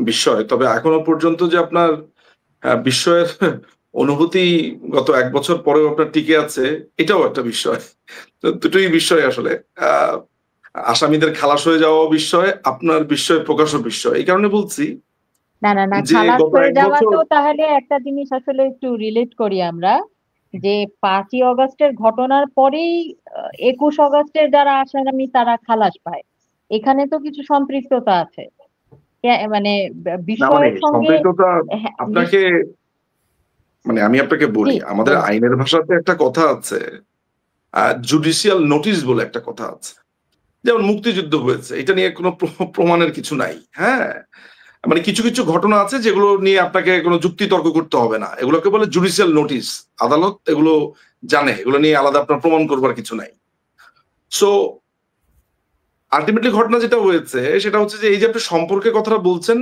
বিস্ময়। তবে এখনো পর্যন্ত যে আপনার বিস্ময়ের অনুভূতি গত ১ বছর পরেও আপনার টিকে আছে, এটাও একটা বিস্ময়। তো দুটোই বিস্ময় আসলে। আ আসামিদের খালাস হয়ে যাওয়াও বিস্ময়, আপনার বিস্ময় প্রকাশও বিস্ময়। এই কারণে বলছি না না না, যে খালাস গত হয়ে ১ যাওয়া বছর তো তাহলে একটা জিনিস আসলে একটু রিলেট করি আমরা, যে 5ই অগস্টের ঘটনার পরেই 21 অগস্টের যারা আসামি তারা খালাস পায়। এখানে তো কিছু সম্পৃক্ততা আছে। মানে না মানে বিষয়ের সঙ্গে। সম্পৃক্ততা হ্যাঁ, আপনাকে মানে আমি আপনাকে জি বলি, আমাদের বলুন। আইনের ভাষাতে একটা কথা আছে, জুডিশিয়াল নোটিস বলে একটা কথা আছে। যেমন মুক্তিযুদ্ধ হয়েছে, এটা নিয়ে কোনো প্রমাণের কিছু নাই। হ্যাঁ? মানে কিছু, কিছু ঘটনা আছে যেগুলো নিয়ে আপনাকে কোনো যুক্তি তর্ক করতে হবে না। এগুলোকে বলে জুডিশিয়াল নোটিস। আদালত এগুলো জানে। এগুলো নিয়ে আলাদা আপনার প্রমাণ করবার কিছু নাই। সো আল্টিমেটলি ঘটনা যেটা হয়েছে সেটা হচ্ছে যে এই যে আপনি সম্পর্কের কথাটা বলছেন,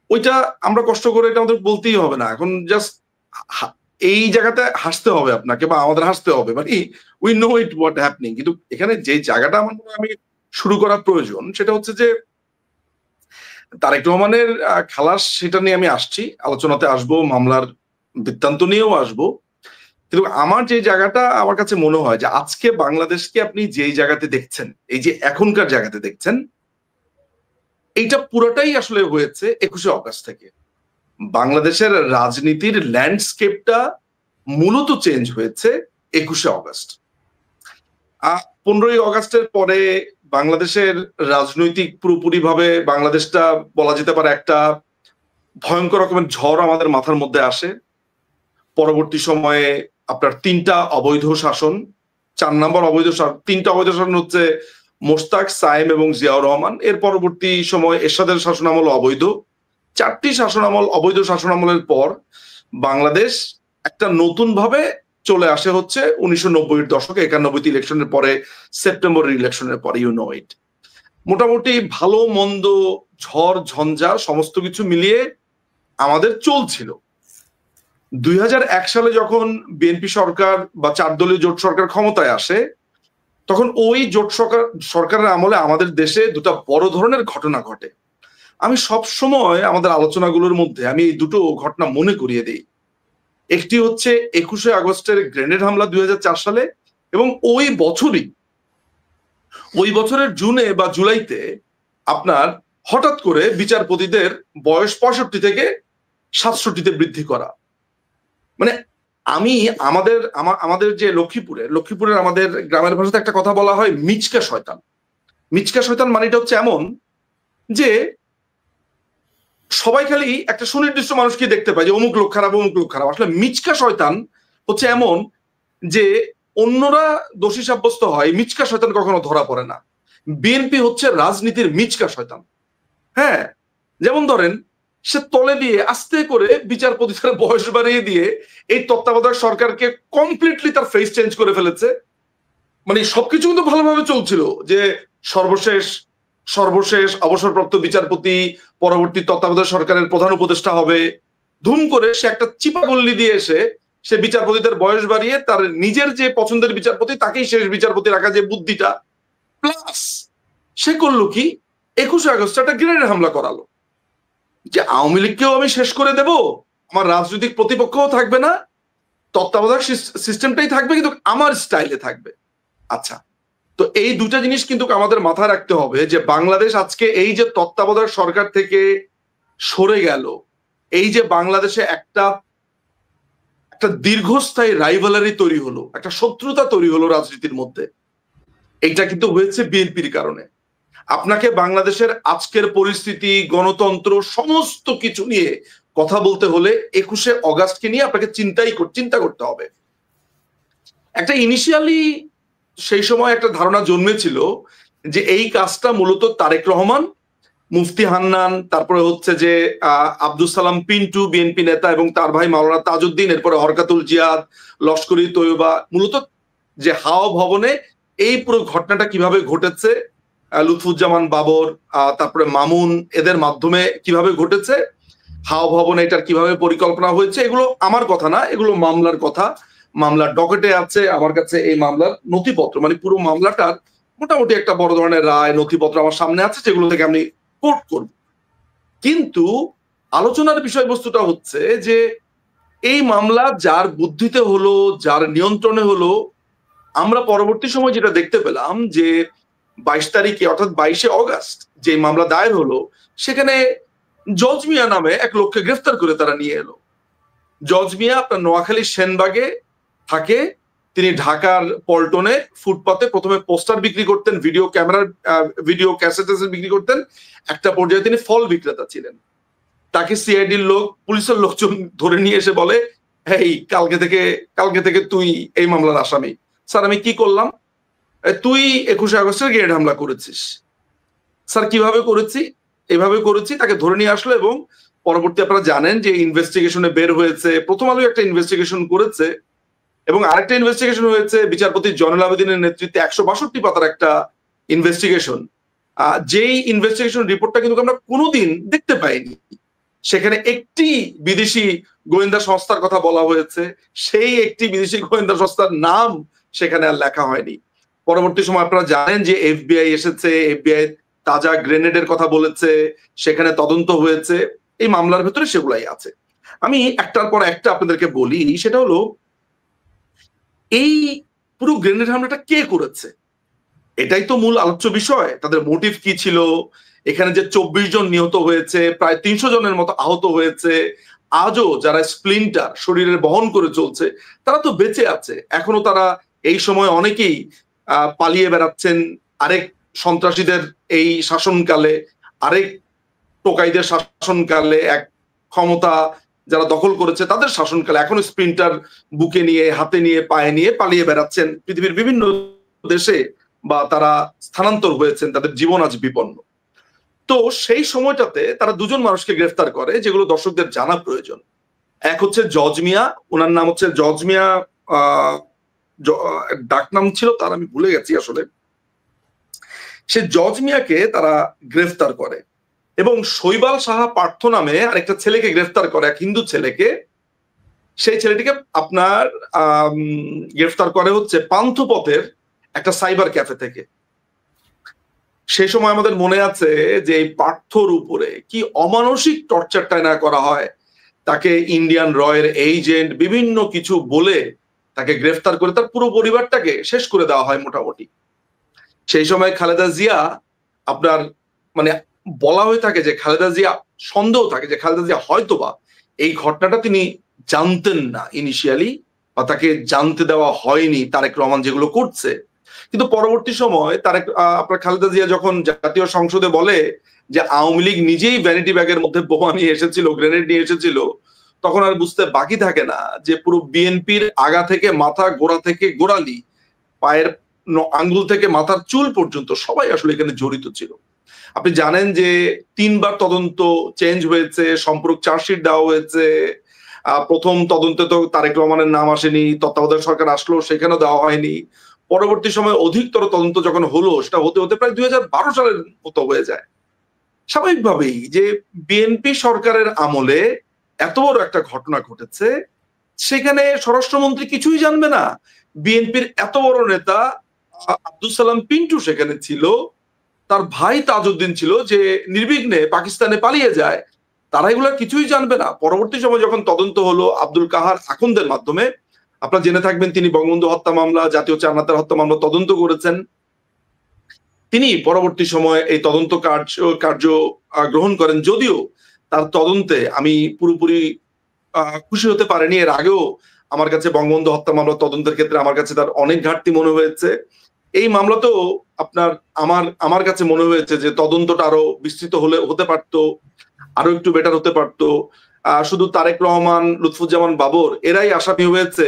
ওইটা আমরা কষ্ট করে এটা আমাদের বলতেই হবে না। এখন জাস্ট হা এই জায়গাতে হাসতে হবে আপনাকে বা আমাদের হাসতে হবে। মানে we know it what happening. কিন্তু এখানে যে জায়গাটা আমার মনে হয় আমি শুরু করা প্রয়োজন সেটা হচ্ছে যে তারেক রহমানের খালাস সেটা নিয়ে আমি আসছি। আলোচনাতে আসবো, মামলার বৃত্তান্ত নিয়েও আসবো। কিন্তু আমার যে জায়গাটা আমার কাছে মনে হয় যে আজকে বাংলাদেশকে আপনি যেই জায়গাতে দেখছেন, এই যে এখনকার জায়গাতে দেখছেন, এইটা পুরোটাই আসলে হয়েছে ২১শে অগাস্ট থেকে। বাংলাদেশের রাজনীতির ল্যান্ডস্কেপটা মূলত চেঞ্জ হয়েছে ২১শে অগাস্ট। ১৫ই অগাস্টের পরে বাংলাদেশের রাজনৈতিক পুরোপুরিভাবে বাংলাদেশটা বলা যেতে পারে একটা ভয়ংকর রকমের ঝড় আমাদের মাথার মধ্যে আসে। পরবর্তী সময়ে আপনার ৩ টা অবৈধ শাসন, ৪ নাম্বার অবৈধ ৩ টা অবৈধ শাসন হচ্ছে মোশতাক, সায়েম এবং জিয়াউর রহমান। এর পরবর্তী সময় এরশাদের শাসনামল অবৈধ। ৪ টি শাসনামল অবৈধ শাসনামলের পর বাংলাদেশ একটা নতুনভাবে চলে আসে হচ্ছে ১৯৯০ এর দশকে ৯১ ইলেকশনের পরে, সেপ্টেম্বরের ইলেকশনের পরে, ইউ নো ইট। মোটামুটি ভালো মন্দ ঝড় ঝঞ্ঝা সমস্ত কিছু মিলিয়ে আমাদের চলছিল। ২০০১ সালে যখন বিএনপি সরকার বা ৪ দলীয় জোট সরকার ক্ষমতায় আসে, তখন ওই জোট সরকারের আমলে আমাদের দেশে ২টা বড় ধরনের ঘটনা ঘটে। আমি সবসময় আমাদের আলোচনাগুলোর মধ্যে আমি এই দুটো ঘটনা মনে করিয়ে দেই। একটি হচ্ছে ২১শে আগস্টের গ্রেনেড হামলা ২০০৪ সালে, এবং ওই বছরের জুনে বা জুলাইতে আপনার হঠাৎ করে বিচারপতিদের বয়স ৬৫ থেকে ৬৭ বৃদ্ধি করা। মানে আমি আমাদের যে লক্ষ্মীপুরের আমাদের গ্রামের ভাষাতে একটা কথা বলা হয়, মিচকা শয়তান। মিচকা শয়তান মানেটা হচ্ছে এমন যে সবাই খালি একটা সুনির্দিষ্ট মানুষকে দেখতে পায় যে অমুক লোক খারাপ, অমুক লোক খারাপ। আসলে মিচকা শয়তান হচ্ছে এমন যে অন্যরা দোষী সাব্যস্ত হয়, মিচকা শয়তান কখনো ধরা পড়ে না। বিএনপি হচ্ছে রাজনীতির মিচকা শয়তান। হ্যাঁ, যেমন ধরেন সে তলে দিয়ে আস্তে করে বিচারপতিদের বয়স বাড়িয়ে দিয়ে এই তত্ত্বাবধায়ক সরকারকে কমপ্লিটলি তার ফেস চেঞ্জ করে ফেলেছে। মানে সবকিছু কিন্তু ভালোভাবে চলছিল যে সর্বশেষ সর্বশেষ অবসরপ্রাপ্ত বিচারপতি পরবর্তী তত্ত্বাবধায়ক সরকারের প্রধান উপদেষ্টা হবে। ধুম করে সে একটা চিপাগল্লি দিয়ে এসে সে বিচারপতিদের বয়স বাড়িয়ে তার নিজের যে পছন্দের বিচারপতি তাকেই শেষ বিচারপতি রাখা, যে বুদ্ধিটা, প্লাস সে করলো কি ২১শে আগস্ট একটা গ্রেনেড হামলা করালো যে আওয়ামী লীগকেও আমি শেষ করে দেব, আমার রাজনৈতিক প্রতিপক্ষও থাকবে না, তত্ত্বাবধায়ক সিস্টেমটাই থাকবে, কিন্তু আমার স্টাইলে থাকবে। আচ্ছা, তো এই দুটা জিনিস কিন্তু আমাদের মাথায় রাখতে হবে যে বাংলাদেশ আজকে এই যে তত্ত্বাবধায়ক সরকার থেকে সরে গেল, এই যে বাংলাদেশে একটা একটা দীর্ঘস্থায়ী রাইভালারি তৈরি হলো, একটা শত্রুতা তৈরি হলো রাজনীতির মধ্যে, এইটা কিন্তু হয়েছে বিএনপির কারণে। আপনাকে বাংলাদেশের আজকের পরিস্থিতি, গণতন্ত্র, সমস্ত কিছু নিয়ে কথা বলতে হলে ২১শে অগাস্টকে নিয়ে আপনাকে চিন্তা করতে হবে। একটা ইনিশিয়ালি সেই সময় একটা ধারণা জন্মেছিল যে এই কাজটা মূলত তারেক রহমান, মুফতি হান্নান, তারপরে হচ্ছে যে আব্দুল সালাম পিন্টু বিএনপি নেতা এবং তার ভাই মাওলানা তাজউদ্দিন, এরপরে হরকাতুল জিয়াদ, লস্করি তৈয়বা, মূলত যে হাওয়া ভবনে এই পুরো ঘটনাটা কিভাবে ঘটেছে, লুৎফুজ্জামান বাবর, তারপরে মামুন, এদের মাধ্যমে কিভাবে ঘটেছে, হাওয়া ভবনে এটার কিভাবে পরিকল্পনা হয়েছে, এগুলো আমার কথা না, এগুলো মামলার কথা। মামলার ডকেটে আছে আমার কাছে এই মামলার নথিপত্র, মানে পুরো মামলাটার মোটামুটি একটা বড় ধরনের রায় নথিপত্র আমার সামনে আছে, যেগুলো থেকে আমি কোট করব। কিন্তু আলোচনার বিষয়বস্তুটা হচ্ছে যে এই মামলা যার বুদ্ধিতে হলো, যার নিয়ন্ত্রণে হলো, আমরা পরবর্তী সময় যেটা দেখতে পেলাম যে 22 তারিখে অর্থাৎ 22শে অগাস্ট যে মামলা দায়ের হলো, সেখানে জজ মিয়া নামে এক লোককে গ্রেফতার করে তারা নিয়ে এলো। জজ মিয়া আপনার নোয়াখালীর সেনবাগে থাকে। তিনি ঢাকার পল্টনে ফুটপাতে প্রথমে পোস্টার বিক্রি করতেন, ভিডিও ক্যাসেট বিক্রি করতেন। একটা পর্যায়ে তিনি ফল বিক্রেতা ছিলেন। তাকে সিআইডির লোক, পুলিশের লোকজন ধরে নিয়ে এসে বলে, এই কালকে থেকে তুই এই মামলার আসামি। স্যার আমি কি করলাম? তুই 21শে আগস্টের গ্রেনেড হামলা করেছিস। স্যার কিভাবে করেছি? এভাবে করেছি। তাকে ধরে নিয়ে আসলো এবং পরবর্তী আপনারা জানেন যে ইনভেস্টিগেশনে বের হয়েছে, প্রথম আলো একটা ইনভেস্টিগেশন করেছে এবং আরেকটা ইনভেস্টিগেশন হয়েছে বিচারপতি জয়নুল আবেদিনের নেতৃত্বে 162 পাতার একটা ইনভেস্টিগেশন। যেই ইনভেস্টিগেশন রিপোর্টটা কিন্তু আমরা কোনোদিন দেখতে পাইনি। সেখানে একটি বিদেশি গোয়েন্দা সংস্থার কথা বলা হয়েছে, সেই একটি বিদেশি গোয়েন্দা সংস্থার নাম সেখানে আর লেখা হয়নি। পরবর্তী সময় আপনারা জানেন যে এফবিআই এসেছে, এফবিআই তাজা গ্রেনেডের কথা বলেছে, সেখানে তদন্ত হয়েছে। এই মামলার ভেতরে সেগুলাই আছে। আমি একটার পর একটা আপনাদেরকে বলি, সেটা হলো এই পুরো গ্রেনেড হামলাটা কে করেছে, এটাই তো মূল আলোচ্য বিষয়। তাদের মোটিভ কি ছিল? এখানে যে 24 জন নিহত হয়েছে, প্রায় 300 জনের মতো আহত হয়েছে, আজও যারা স্প্লিন্টার শরীরে বহন করে চলছে তারা তো বেঁচে আছে। এখনো তারা এই সময় অনেকেই পালিয়ে বেড়াচ্ছেন আরেক সন্ত্রাসীদের এই শাসনকালে, আরেক টোকাইদের শাসনকালে, এক ক্ষমতা যারা দখল করেছে তাদের শাসনকালে এখনো স্প্রিন্টার বুকে নিয়ে, হাতে নিয়ে, পায়ে নিয়ে পালিয়ে বেড়াচ্ছেন পৃথিবীর বিভিন্ন দেশে, বা তারা স্থানান্তর হয়েছেন, তাদের জীবন আজ বিপন্ন। তো সেই সময়টাতে তারা দুজন মানুষকে গ্রেফতার করে, যেগুলো দর্শকদের জানা প্রয়োজন। এক হচ্ছে জজ মিয়া, ওনার নাম হচ্ছে জজ মিয়া, ডাক নাম ছিল তার, আমি ভুলে গেছি আসলে। সে জজ মিয়াকে তারা গ্রেফতার করে এবং শৈবাল সাহা পার্থ নামে আরেকটা ছেলেকে গ্রেফতার করে, এক হিন্দু ছেলেকে। সেই ছেলেটিকে আপনার গ্রেফতার করে হচ্ছে পান্থপথের একটা সাইবার ক্যাফে থেকে। সেই সময় আমাদের মনে আছে যে এই পার্থর উপরে কি অমানসিক টর্চারটা না করা হয়। তাকে ইন্ডিয়ান রয়ের এজেন্ট বিভিন্ন কিছু বলে তাকে গ্রেফতার করে তার পুরো পরিবারটাকে শেষ করে দেওয়া হয় মোটামুটি। সেই সময় খালেদা জিয়া আপনার মানে বলা হয়ে থাকে যে খালেদা জিয়া, সন্দেহ থাকে যে খালেদা জিয়া হয়তোবা এই ঘটনাটা তিনি জানতেন না ইনিশিয়ালি, বা তাকে জানতে দেওয়া হয়নি তারেক রহমান যেগুলো করছে। কিন্তু পরবর্তী সময় তারেক আপনার খালেদা জিয়া যখন জাতীয় সংসদে বলে যে আওয়ামী লীগ নিজেই ভ্যানিটি ব্যাগের মধ্যে বোমা নিয়ে এসেছিল, গ্রেনেড নিয়ে এসেছিল, তখন আর বুঝতে বাকি থাকে না যে পুরো বিএনপির আগা থেকে মাথা, গোড়া থেকে গোড়ালি, পায়ের আঙ্গুল থেকে মাথার চুল পর্যন্ত সবাই আসলে এখানে জড়িত ছিল। আপনি জানেন যে 3বার তদন্ত চেঞ্জ হয়েছে, সম্পূরক চার্জশিট দেওয়া হয়েছে। প্রথম তদন্তে তো তারেক রহমানের নাম আসেনি, তত্ত্বাবধায়ক সরকার আসলো, সেখানেও দেওয়া হয়নি। পরবর্তী সময় অধিকতর তদন্ত যখন হলো, সেটা হতে হতে প্রায় 2012 সালের মতো হয়ে যায়। স্বাভাবিকভাবেই যে বিএনপি সরকারের আমলে এত বড় একটা ঘটনা ঘটেছে, সেখানে স্বরাষ্ট্রমন্ত্রী কিছুই জানবে না। বিএনপির এত বড় নেতা আব্দুল সালাম পিন্টু সেখানে ছিল, তার ভাই তাজউদ্দিন ছিল, যে নির্বিঘ্নে পাকিস্তানে পালিয়ে যায়। তারা এগুলো কিছুই জানবে না। পরবর্তী সময় যখন তদন্ত হলো আব্দুল কাহার আখুন্দের মাধ্যমে, আপনারা জেনে থাকবেন তিনি বঙ্গবন্ধু হত্যা মামলা, জাতীয় চার হত্যা মামলা তদন্ত করেছেন। তিনি পরবর্তী সময়ে এই তদন্ত কার্য গ্রহণ করেন, যদিও তার তদন্তে আমি পুরোপুরি খুশি হতে পারিনি। এর আগেও আমার কাছে বঙ্গবন্ধু হত্যা মামলা তদন্তের ক্ষেত্রে আমার কাছে তার অনেক ঘাটতি মনে হয়েছে। এই মামলাতেও আপনার আমার কাছে মনে হয়েছে যে তদন্তটা আরো বিস্তৃত হতে পারতো, আরো একটু বেটার হতে পারতো। শুধু তারেক রহমান, লুৎফুজ্জামান বাবর এরাই আসামি হয়েছে,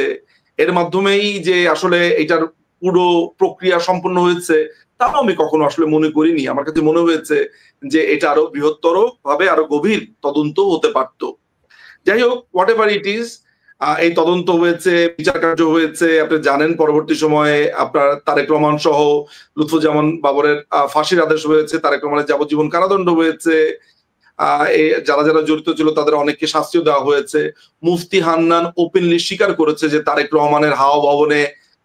এর মাধ্যমেই যে আসলে এটার পুরো প্রক্রিয়া সম্পন্ন হয়েছে তাও আমি কখনো আসলে মনে করিনি। আমার কাছে মনে হয়েছে যে এটা আরো বৃহত্তর ভাবে আরো গভীর তদন্ত হতে পারত। যাই হোক, হোয়াট এভার ইট ইজ, এই তদন্ত হয়েছে, বিচার কার্য হয়েছে। আপনি জানেন পরবর্তী সময়ে আপনার তারেক রহমান সহ লুৎফুজ্জামান বাবরের ফাঁসির আদেশ হয়েছে, তারেক রহমানের যাবজ্জীবন কারাদণ্ড হয়েছে। যারা যারা জড়িত ছিল তাদের অনেককে শাস্তিও দেওয়া হয়েছে। মুফতি হান্নান ওপেনলি স্বীকার করেছে যে তারেক রহমানের হাওয়া ভবনে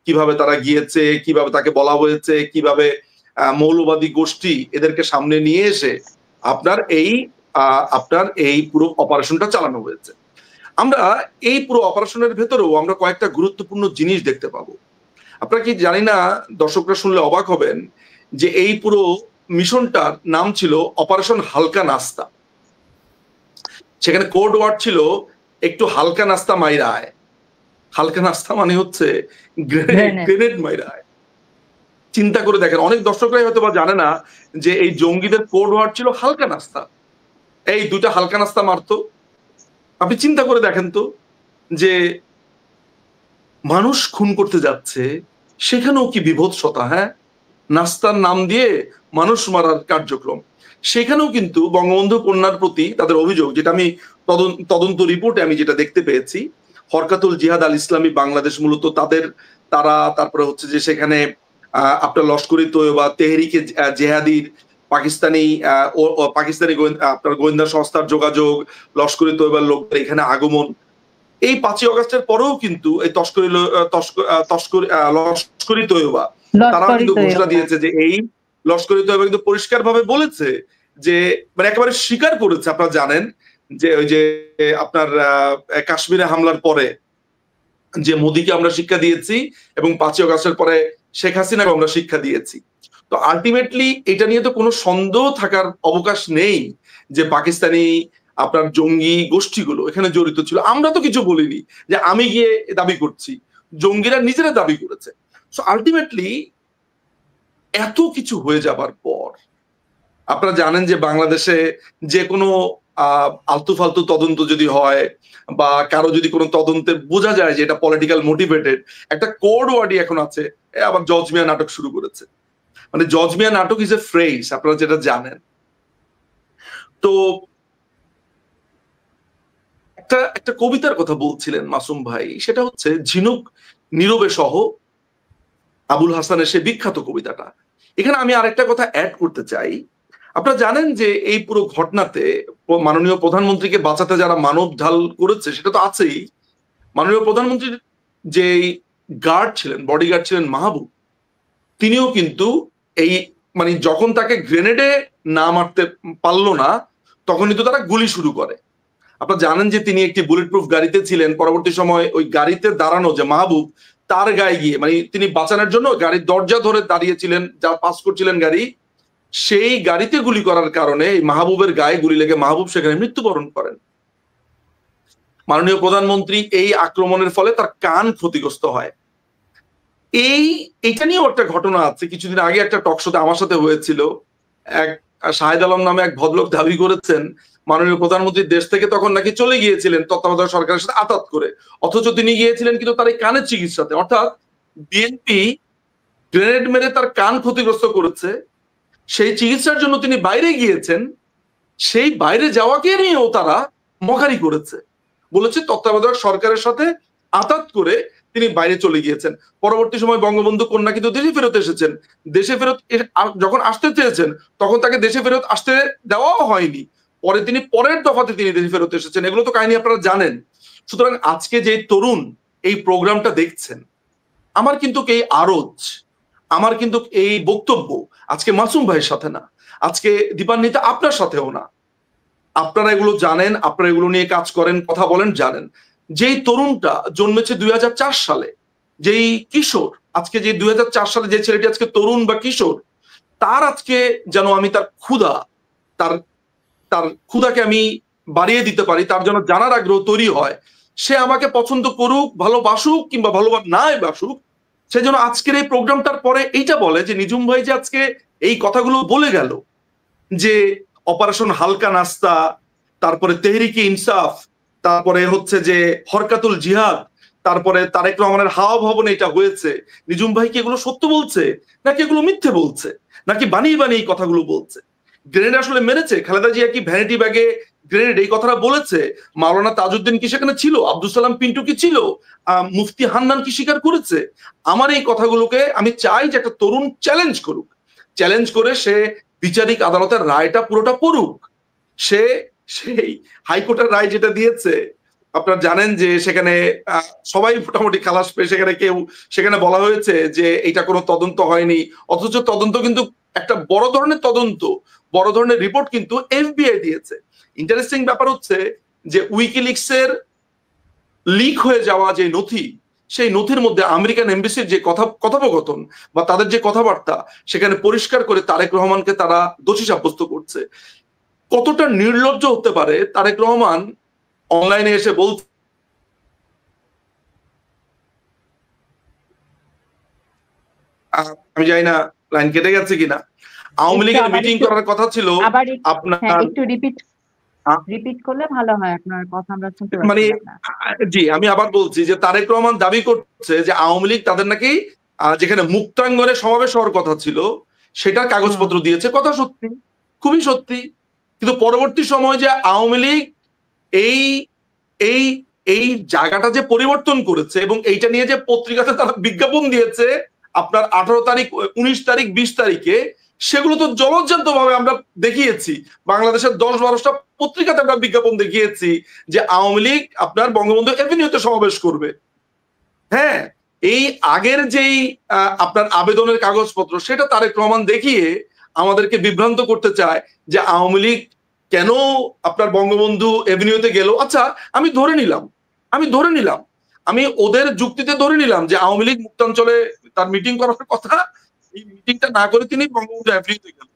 কিভাবে তারা গিয়েছে, কিভাবে তাকে বলা হয়েছে, কিভাবে মৌলবাদী গোষ্ঠী এদেরকে সামনে নিয়ে এসে আপনার এই আপনার এই পুরো অপারেশনটা চালানো হয়েছে। আমরা এই পুরো অপারেশনের ভেতরেও আমরা কয়েকটা গুরুত্বপূর্ণ জিনিস দেখতে পাবো। আপনারা কি জানি না, দর্শকরা শুনলে অবাক হবেন যে এই পুরো মিশনটার নাম ছিল অপারেশন হালকা নাস্তা। সেখানে কোড ওয়ার্ড ছিল একটু হালকা নাস্তা মাইরা আয়। হালকা নাস্তা মানে হচ্ছে গ্রেনেড মাইরা আয়। চিন্তা করে দেখেন, অনেক দর্শকরাই হয়তো বা জানে না যে এই জঙ্গিদের কোড ওয়ার্ড ছিল হালকা নাস্তা। এই দুটা হালকা নাস্তা মারতো। আপনি চিন্তা করে দেখেন তো, যে মানুষ খুন করতে যাচ্ছে, সেখানেও কি বিভৎসতা, হ্যাঁ, নাস্তার নাম দিয়ে মানুষ মারার কার্যক্রম। সেখানেও কিন্তু বঙ্গবন্ধু কন্যার প্রতি তাদের অভিযোগ, যেটা আমি তদন্ত রিপোর্টে আমি যেটা দেখতে পেয়েছি, হরকাতুল জিহাদ আল ইসলামী বাংলাদেশ মূলত তারা তারপরে হচ্ছে যে সেখানে আপনার লস্করি তৈয়বা, তেহরিকে জেহাদির পাকিস্তানি আপনার গোয়েন্দা সংস্থার যোগাযোগ, লস্করি তৈয়বার লোকদের এখানে আগমন, এই 5ই অগস্টের পরেও কিন্তু এই লস্করি তৈয়বা তারা কিন্তু ঘোষণা দিয়েছে যে এই লস্করি তৈয়বা কিন্তু পরিষ্কার ভাবে বলেছে যে, মানে একেবারে স্বীকার করেছে। আপনারা জানেন যে ওই যে আপনার কাশ্মীরে হামলার পরে যে মোদিকে আমরা শিক্ষা দিয়েছি এবং 5ই অগস্টের পরে শেখ হাসিনাকে আমরা শিক্ষা দিয়েছি। তো আলটিমেটলি এটা নিয়ে তো কোনো সন্দেহ থাকার অবকাশ নেই যে পাকিস্তানি আপনার জঙ্গি গোষ্ঠীগুলো এখানে জড়িত ছিল। আমরা তো কিছু বলিনি, যে আমি গিয়ে দাবি করছি, জঙ্গিরা নিজেরা দাবি করেছে। সো আলটিমেটলি এত কিছু হয়ে যাবার পর আপনারা জানেন যে বাংলাদেশে যে কোনো আলতু ফালতু তদন্ত যদি হয় বা কারো যদি কোনো তদন্তে বোঝা যায় যে এটা পলিটিক্যাল মোটিভেটেড, একটা কোড ওয়ার্ডই এখন আছে, আবার জজ মিয়া নাটক শুরু করেছে। মানে জজ মিয়া নাটক ইজ এ ফ্রেজ, আপনারা যেটা জানেন। তো একটা কবিতার কথা বলছিলেন মাসুম ভাই, সেটা হচ্ছে ঝিনুক নীরবে সহ আবুল হাসানের সে বিখ্যাত কবিতাটা। এখানে আমি আরেকটা কথা অ্যাড করতে চাই। আপনারা জানেন যে এই পুরো ঘটনাতে মাননীয় প্রধানমন্ত্রীকে বাঁচাতে যারা মানব ঢাল করেছে সেটা তো আছেই। মাননীয় প্রধানমন্ত্রীর যে গার্ড ছিলেন, বডিগার্ড ছিলেন মাহবুব, তিনিও কিন্তু এই মানে যখন তাকে গ্রেনেডে না মারতে পারলো না, তখন কিন্তু তারা গুলি শুরু করে। আপনারা জানেন যে তিনি একটি বুলেট প্রুফ গাড়িতে ছিলেন। পরবর্তী সময় ওই গাড়িতে দাঁড়ানো যে মাহবুব, তার গায়ে গিয়ে মানে তিনি বাঁচানোর জন্য গাড়ির দরজা ধরে দাঁড়িয়েছিলেন, যা পাস করছিলেন গাড়ি, সেই গাড়িতে গুলি করার কারণে মাহবুবের গায়ে গুলি লেগে মাহবুব সেখানে মৃত্যুবরণ করেন। মাননীয় প্রধানমন্ত্রী এই আক্রমণের ফলে তার কান ক্ষতিগ্রস্ত হয়। এইটা নিয়েও একটা ঘটনা আছে। কিছুদিন আগে একটা টক শোতে আমার সাথে হয়েছিল। এক শাহেদ আলম নামে এক ভদ্রলোক দাবি করেছেন মাননীয় প্রধানমন্ত্রী দেশ থেকে তখন নাকি চলে গিয়েছিলেন তত্ত্বাবধায়ক সরকারের সাথে আতাত করে, অথচ তিনি গিয়েছিলেন কিন্তু তার এই কানের চিকিৎসাতে। অর্থাৎ বিএনপি গ্রেনেড মেরে তার কান ক্ষতিগ্রস্ত করেছে, সেই চিকিৎসার জন্য তিনি বাইরে গিয়েছেন, সেই বাইরে যাওয়াকে নিয়েও তারা মকারি করেছে, বলেছে তত্ত্বাবধায়ক সরকারের সাথে আতাত করে তিনি বাইরে চলে গিয়েছেন। পরবর্তী সময় বঙ্গবন্ধু কন্যা কিন্তু দেশে ফেরত এসেছেন। দেশে ফেরত যখন আসতে চেয়েছেন তখন তাকে দেশে ফেরত আসতে দেওয়াও হয়নি। পরে তিনি পরের দফাতে তিনি দেশে ফেরত এসেছেন। এগুলো তো কাহিনী আপনারা জানেন। সুতরাং আজকে যে তরুণ এই প্রোগ্রামটা দেখছেন, আমার কিন্তু এই আরজ, আমার কিন্তু এই বক্তব্য আজকে মাসুম ভাইয়ের সাথে না, আজকে দীপান্বিতা আপনার সাথেও না। আপনারা এগুলো জানেন, আপনারা এগুলো নিয়ে কাজ করেন, কথা বলেন, জানেন। যেই তরুণটা জন্মেছে 2004 সালে, যেই কিশোর আজকে, যে 2004 সালে যে ছেলেটি আজকে তরুণ বা কিশোর, তার আজকে যেন আমি তার ক্ষুধাকে আমি বাড়িয়ে দিতে পারি, তার জন্য জানার আগ্রহ তৈরি হয়, সে আমাকে পছন্দ করুক, ভালোবাসুক কিংবা নাই বাসুক, সে যেন আজকের এই প্রোগ্রামটার পরে এইটা বলে যে নিঝুম ভাই যে আজকে এই কথাগুলো বলে গেল, যে অপারেশন হালকা নাস্তা, তারপরে তেহরিকে ইনসাফ, তারপরে হচ্ছে যে হরকাতুল জিহাদ, তারপরে তারেক রহমানের হাওয়া ভবনে এটা হয়েছে, নিঝুম ভাই কি এগুলো সত্য বলছে নাকি এগুলো মিথ্যে বলছে, নাকি বানিয়ে বানিয়ে কথাগুলো বলছে? গ্রেনেড আসলে মেরেছে? খালেদা জিয়া কি ভ্যানিটি ব্যাগে গ্রেনেড এই কথাটা বলেছে? মাওলানা তাজউদ্দিন কি সেখানে ছিল? আব্দুল সালাম পিন্টু কি ছিল? মুফতি হান্নান কি স্বীকার করেছে? আমার এই কথাগুলোকে আমি চাই যে একটা তরুণ চ্যালেঞ্জ করুক, চ্যালেঞ্জ করে সে বিচারিক আদালতের রায়টা পুরোটা পড়ুক। সেই হাইকোর্টের রায় যেটা দিয়েছে, আপনারা জানেন যে সেখানে সবাই মোটামুটি খালাস পেয়ে, সেখানে বলা হয়েছে যে এটা কোনো তদন্ত হয়নি, অথচ তদন্ত কিন্তু একটা বড় ধরনের তদন্ত, বড় ধরনের রিপোর্ট কিন্তু এফবিআই দিয়েছে। ইন্টারেস্টিং ব্যাপার হচ্ছে যে উইকিলিক্সের লিক হয়ে যাওয়া যে নথি, সেই নথির মধ্যে আমেরিকান এমবাসির যে কথোপকথন বা তাদের যে কথাবার্তা, সেখানে পরিষ্কার করে তারেক রহমানকে তারা দোষী সাব্যস্ত করছে। কতটা নির্লজ্জ হতে পারে তারেক রহমান অনলাইনে এসে বলছে, আমি জানি না লাইন কেটে গেছে কিনা, আওয়ামী লীগের মিটিং করার কথা ছিল আপনার, একটু রিপিট করলে ভালো হয়, আপনার কথা আমরা শুনতে মানে পাচ্ছি না। জি আমি আবার বলছি যে তারেক রহমান দাবি করছে যে আওয়ামী লীগ তাদের নাকি যেখানে মুক্তাঙ্গনে সমাবেশ হওয়ার কথা ছিল সেটার কাগজপত্র দিয়েছে। কথা সত্যি, খুবই সত্যি। কিন্তু পরবর্তী সময় যে আওয়ামী লীগ এই এই এই জায়গাটা যে পরিবর্তন করেছে এবং এইটা নিয়ে যে পত্রিকাতে তারা বিজ্ঞাপন দিয়েছে আপনার 18 তারিখ, 19 তারিখ, 20 তারিখে, সেগুলো তো জলজ্জান্ত ভাবে আমরা দেখিয়েছি। বাংলাদেশের 10-12টা পত্রিকাতে আমরা বিজ্ঞাপন দেখিয়েছি যে আওয়ামী লীগ আপনার বঙ্গবন্ধু এভিনিউতে সমাবেশ করবে। হ্যাঁ, এই আগের যেই আপনার আবেদনের কাগজপত্র সেটা তারেক রহমান দেখিয়ে আমাদেরকে বিভ্রান্ত করতে চায় যে আওয়ামী লীগ কেন আপনার বঙ্গবন্ধু এভিনিউতে গেল। আচ্ছা, আমি ধরে নিলাম আমি ওদের যুক্তিতে ধরে নিলাম যে আওয়ামী লীগ মুক্তাঞ্চলে তার মিটিং করার কথা, এই মিটিংটা না করে তিনি বঙ্গবন্ধু অ্যাভিনিউতে গেল।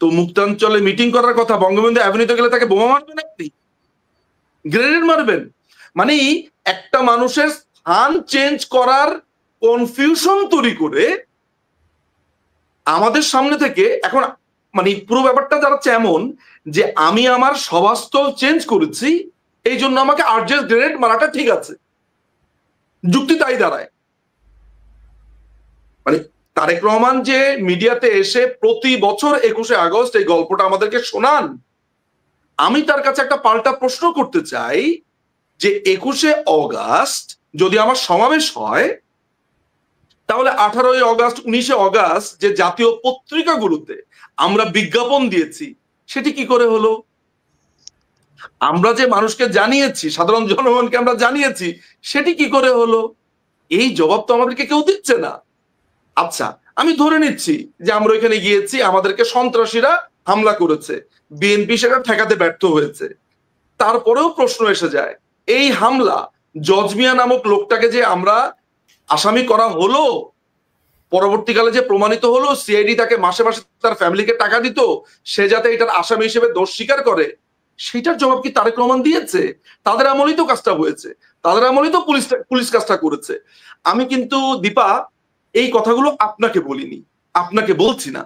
তো মুক্তাঞ্চলে মিটিং করার কথা, বঙ্গবন্ধু অ্যাভিনিউতে গেলে তাকে বোমা মারবেন, আপনি গ্রেনেড মারবেন? মানে একটা মানুষের স্থান চেঞ্জ করার কনফিউশন তৈরি করে আমাদের সামনে থেকে এখন, মানে পুরো ব্যাপারটা দাঁড়াচ্ছে এমন যে আমি আমার সভাস্থল চেঞ্জ করেছি, এই জন্য আমাকে আর্জেস্ট গ্রেনেড মারাটা ঠিক আছে, যুক্তি তাই দাঁড়ায়। মানে তারেক রহমান যে মিডিয়াতে এসে প্রতি বছর 21শে আগস্ট এই গল্পটা আমাদেরকে শোনান, আমি তার কাছে একটা পাল্টা প্রশ্ন করতে চাই যে 21শে অগাস্ট যদি আমার সমাবেশ হয়, তাহলে 18ই অগাস্ট, 19শে অগাস্ট যে জাতীয় পত্রিকাগুলোতে আমরা বিজ্ঞাপন দিয়েছি সেটি কি করে হলো? আমরা যে মানুষকে জানিয়েছি, সাধারণ জনগণকে আমরা জানিয়েছি, সেটি কি করে হলো? এই জবাব তো আমাদেরকে কেউ দিচ্ছে না। আচ্ছা, আমি ধরে নিচ্ছি যে আমরা ওইখানে গিয়েছি, আমাদেরকে সন্ত্রাসীরা হামলা করেছে, বিএনপি সেটা ঠেকাতে ব্যর্থ হয়েছে। তারপরেও প্রশ্ন এসে যায়, এই হামলা জজ মিয়া নামক লোকটাকে যে আমরা আসামি করা হলো, পরবর্তীকালে যে প্রমাণিত হলো সিআইডি তাকে মাসে মাসে তার ফ্যামিলিকে টাকা দিত সে যাতে এটার আসামি হিসেবে দোষ স্বীকার করে, সেটার জবাব কি তারেক রহমান দিয়েছে? তাদের আমলেই তো কাজটা হয়েছে, তাদের আমলেই তো পুলিশ কাজটা করেছে। আমি কিন্তু দীপা এই কথাগুলো আপনাকে বলিনি, আপনাকে বলছি না,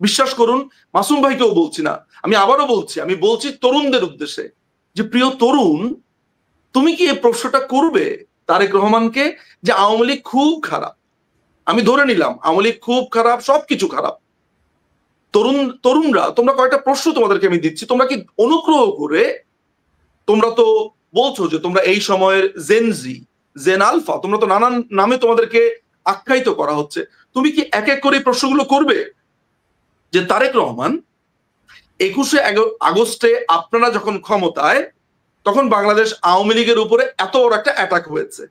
বিশ্বাস করুন, মাসুম ভাইকেও বলছি না, আমি আবারও বলছি, আমি বলছি তরুণদের উদ্দেশ্যে যে প্রিয় তরুণ, তুমি কি এই প্রশ্নটা করবে তারেক রহমানকে যে আওয়ামী লীগ খুব খারাপ? আমি ধরে নিলাম আওয়ামী লীগ খুব খারাপ, সবকিছু খারাপ। তরুণরা তোমরা কয়েকটা প্রশ্ন তোমাদেরকে আমি দিচ্ছি, তোমরা কি অনুগ্রহ করে, তোমরা তো বলছো যে তোমরা এই সময়ের জেনজি, জেন আলফা, তোমরা তো নানান নামে তোমাদেরকে আখ্যায়িত করা হচ্ছে, তুমি কি এক এক করে প্রশ্নগুলো করবে যে তারেক রহমান 21শে আগস্টে আপনারা যখন ক্ষমতায়, তখন বাংলাদেশ আওয়ামী লীগের উপরে এত বড় একটা অ্যাটাক হয়েছে,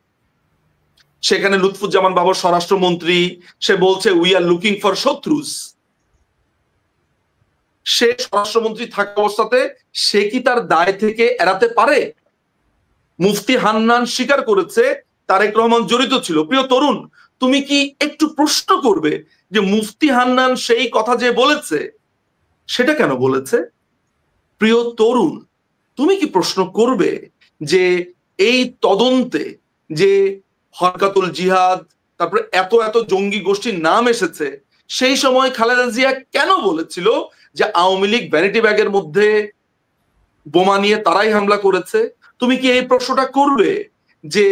সেখানে লুৎফুজ্জামান বাবর স্বরাষ্ট্রমন্ত্রী, সে বলছে উই আর লুকিং ফর শত্রুস, সে স্বরাষ্ট্রমন্ত্রী থাকা অবস্থাতে সে কি তার দায় থেকে এড়াতে পারে? মুফতি হান্নান স্বীকার করেছে তারেক রহমান জড়িত ছিল। প্রিয় তরুণ, তুমি কি একটু প্রশ্ন করবে যে মুফতি হান্নান সেই কথা যে বলেছে সেটা কেন বলেছে? প্রিয় তরুণ, তুমি কি প্রশ্ন করবে যে এই তদন্তে যে হরকাতুল জিহাদ, তারপরে এত এত জঙ্গি গোষ্ঠীর নাম এসেছে, সেই সময় খালেদা জিয়া কেন বলেছিল যে আওয়ামী লীগ ভ্যানিটি ব্যাগের মধ্যে বোমা নিয়ে তারাই হামলা করেছে? তুমি কি এই প্রশ্নটা করবে যে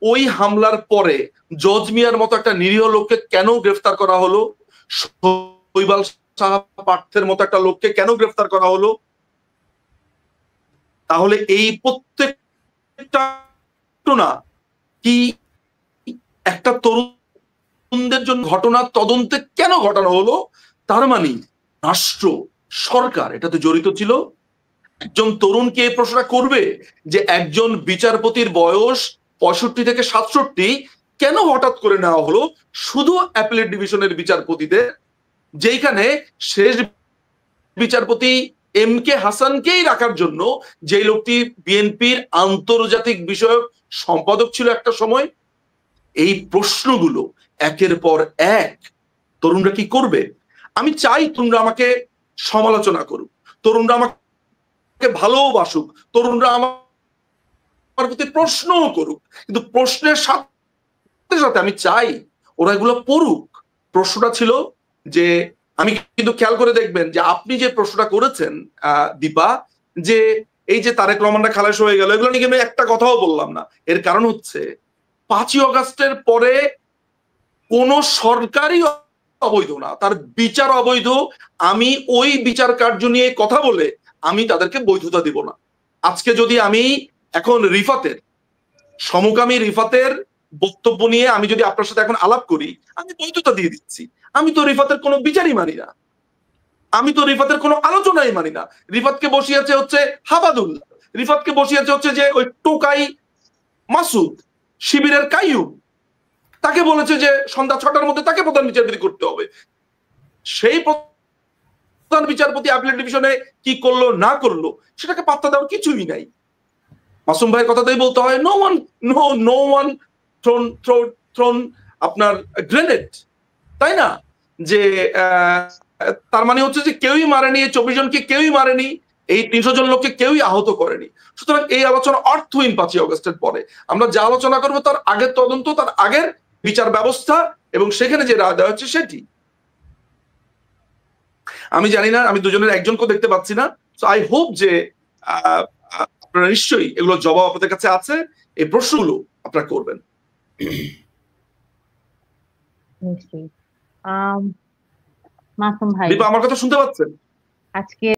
ওই হামলার পরে জজ মিয়ার মতো একটা নিরীহ লোককে কেন গ্রেফতার করা হলো, শৈবাল শাহ পার্থের মতো একটা লোককে কেন গ্রেফতার করা হলো? তাহলে এই প্রত্যেকটা ঘটনা কি একটা তরুণদের জন্য ঘটনা তদন্তে কেন ঘটানো হলো? তার মানে রাষ্ট্র, সরকার এটাতে জড়িত ছিল। একজন তরুণকে এই প্রশ্নটা করবে যে একজন বিচারপতির বয়স 65 থেকে 67, কেন হঠাৎ করে নেওয়া হলো শুধু অ্যাপিলেট ডিভিশনের বিচারপতিদের, যেখানে শেষ বিচারপতি এম কে হাসানকেই রাখার জন্য, যে লোকটি বিএনপির আন্তর্জাতিক বিষয়ক সম্পাদক ছিল একটা সময়। এই প্রশ্নগুলো একের পর এক তরুণরা কি করবে? আমি চাই তরুণরা আমাকে সমালোচনা করুক, তরুণরা আমাকে ভালোবাসুক, তরুণরা আমার প্রতি প্রশ্নও করুক, কিন্তু প্রশ্নের সাথে সাথে আমি চাই ওরা এগুলো পড়ুক। প্রশ্নটা ছিল যে, আমি কিন্তু খেয়াল করে দেখবেন যে আপনি যে প্রশ্নটা করেছেন দীপা, যে এই যে তারেক রহমানরা খালাস হয়ে গেল, এগুলো নিয়ে আমি একটা কথাও বললাম না। এর কারণ হচ্ছে 5ই অগাস্টের পরে কোন সরকারই অবৈধ না, তার বিচার অবৈধ। আমি ওই বিচার কার্য নিয়ে কথা বলে আমি তাদেরকে বৈধতা দিব না। আজকে যদি আমি এখন রিফাতের, সমকামী রিফাতের বক্তব্য নিয়ে আমি যদি আপনার সাথে এখন আলাপ করি, আমি বৈধতা দিয়ে দিচ্ছি। আমি তো রিফাতের কোনো বিচারই মানি না, আমি তো রিফাতের কোনো আলোচনাই মানি না। রিফাতকে বসিয়েছে হচ্ছে হাবাদুল্লাহ, রিফাতকে বসিয়েছে হচ্ছে যে ওই টোকাই মাসুদ, শিবিরের কাইয়ুম, তাকে বলেছে যে সন্ধ্যা 6টার মধ্যে তাকে প্রধান বিচারপতি করতে হবে। সেই প্রধান বিচারপতি আপিলেট ডিভিশনে কি করলো না করলো সেটাকে পাত্তা দেওয়ার কিছুই নাই। মাসুম ভাইয়ের কথাতেই বলতে হয়, নো ওয়ান থ্রোন আপনার গ্রেনেড, তাই না? যে তার মানে হচ্ছে যে কেউই মারেনি, 24 জনকে কেউই মারেনি, এই 300 জন লোককে কেউই আহত করেনি। সুতরাং এই আলোচনা অর্থহীন 5ই অগস্টের পরে। আমরা যা আলোচনা করবো তার আগের তদন্ত, তার আগের বিচার ব্যবস্থা, এবং সেখানে যে রায় দেওয়া হচ্ছে সেটি। আমি জানি না, আমি দুজনের একজনকেও দেখতে পাচ্ছি না। সো আই হোপ যে আপনারা নিশ্চয়ই এগুলো জবাব আপনাদের কাছে আছে, এই প্রশ্নগুলো আপনারা করবেন নিশ্চয়ই। মাসুম ভাই, দীপা আমার কথা শুনতে পাচ্ছেন? আজকে